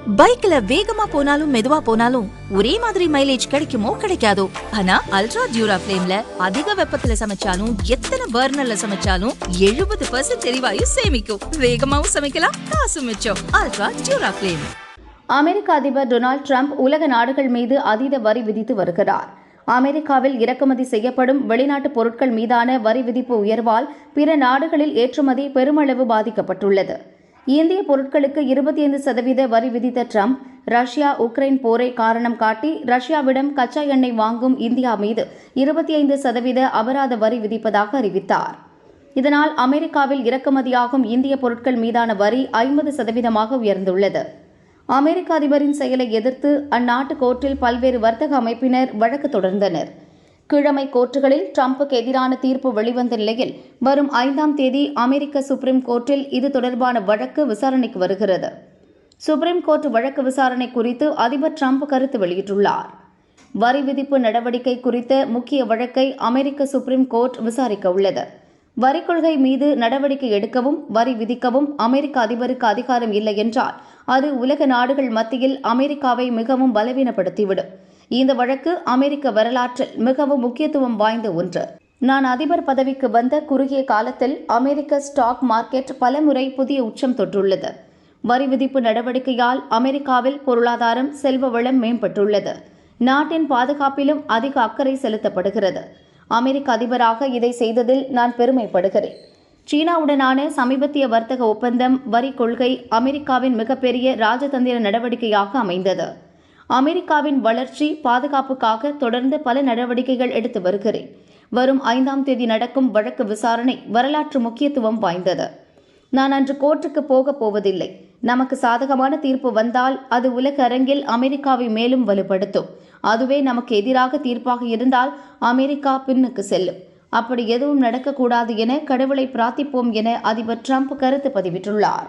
பைக்ல வேகமா போனாலும் மெதுவா போனாலும் ஒரே மாதிரி மைலேஜ் கிடைக்குமோ கிடைக்காதோ. ஆனா அல்ட்ரா டியூரா ஃபிளேம்ல அதிக வெப்பத்துல சமைச்சாலும் எத்தனை பர்னர்ல சமைச்சாலும் 70% எரிவாயு சேமிக்கும். வேகமாவும் சமைக்கலாம், காசு மிச்சம். Ultra டியூரா flame. அமெரிக்க அதிபர் டொனால்ட் ட்ரம்ப் உலக நாடுகள் மீது அதீத வரி விதித்து வருகிறார். அமெரிக்காவில் இறக்குமதி செய்யப்படும் வெளிநாட்டு பொருட்கள் மீதான வரி விதிப்பு உயர்வால் பிற நாடுகளில் ஏற்றுமதி பெருமளவு பாதிக்கப்பட்டுள்ளது. இந்திய பொருட்களுக்கு 25% வரி விதித்த ட்ரம்ப், ரஷ்யா உக்ரைன் போரை காரணம் காட்டி ரஷ்யாவிடம் கச்சா எண்ணெய் வாங்கும் இந்தியா மீது 25% அபராத வரி விதிப்பதாக அறிவித்தார். இதனால் அமெரிக்காவில் இறக்குமதியாகும் இந்திய பொருட்கள் மீதான வரி 50% உயர்ந்துள்ளது. அமெரிக்க அதிபரின் செயலை எதிர்த்து அந்நாட்டு கோர்ட்டில் பல்வேறு வர்த்தக அமைப்பினர் வழக்கு தொடர்ந்தனர். கிழமை கோர்ட்டுகளில் ட்ரம்புக்கு எதிரான தீர்ப்பு வெளிவந்த நிலையில் வரும் 5ஆம் தேதி அமெரிக்க சுப்ரீம் கோர்ட்டில் இது தொடர்பான வழக்கு விசாரணைக்கு வருகிறது. சுப்ரீம் கோர்ட் வழக்கு விசாரணை குறித்து அதிபர் ட்ரம்ப் கருத்து வெளியிட்டுள்ளார். வரி விதிப்பு நடவடிக்கை குறித்த முக்கிய வழக்கை அமெரிக்க சுப்ரீம் கோர்ட் விசாரிக்க உள்ளது. வரி கொள்கை மீது நடவடிக்கை எடுக்கவும் வரி விதிக்கவும் அமெரிக்க அதிபருக்கு அதிகாரம் இல்லை என்றால் அது உலக நாடுகள் மத்தியில் அமெரிக்காவை மிகவும் பலவீனப்படுத்திவிடும். இந்த வழக்கு அமெரிக்க வரலாற்றில் மிகவும் முக்கியத்துவம் வாய்ந்த ஒன்று. நான் அதிபர் பதவிக்கு வந்த குறுகிய காலத்தில் அமெரிக்க ஸ்டாக் மார்க்கெட் பலமுறை புதிய உச்சம் தொட்டுள்ளது. வரி விதிப்பு நடவடிக்கையால் அமெரிக்காவில் பொருளாதாரம், செல்வ வளம் மேம்பட்டுள்ளது. நாட்டின் பாதுகாப்பிலும் அதிக அக்கறை செலுத்தப்படுகிறது. அமெரிக்க அதிபராக இதை செய்ததில் நான் பெருமைப்படுகிறேன். சீனாவுடனான சமீபத்திய வர்த்தக ஒப்பந்தம், வரி கொள்கை அமெரிக்காவின் மிகப்பெரிய ராஜதந்திர நடவடிக்கையாக அமைந்தது. அமெரிக்காவின் வளர்ச்சி, பாதுகாப்புக்காக தொடர்ந்து பல நடவடிக்கைகள் எடுத்து வருகிறேன். வரும் 5ஆம் தேதி நடக்கும் வழக்கு விசாரணை வரலாற்று முக்கியத்துவம் வாய்ந்தது. நான் அன்று கோர்ட்டுக்கு போகப் போவதில்லை. நமக்கு சாதகமான தீர்ப்பு வந்தால் அது உலக அரங்கில் அமெரிக்காவை மேலும் வலுப்படுத்தும். அதுவே நமக்கு எதிராக தீர்ப்பாக இருந்தால் அமெரிக்கா பின்னுக்கு செல்லும். அப்படி எதுவும் நடக்கக்கூடாது என கடவுளை பிரார்த்திப்போம் என அதிபர் ட்ரம்ப் கருத்து பதிவிட்டுள்ளார்.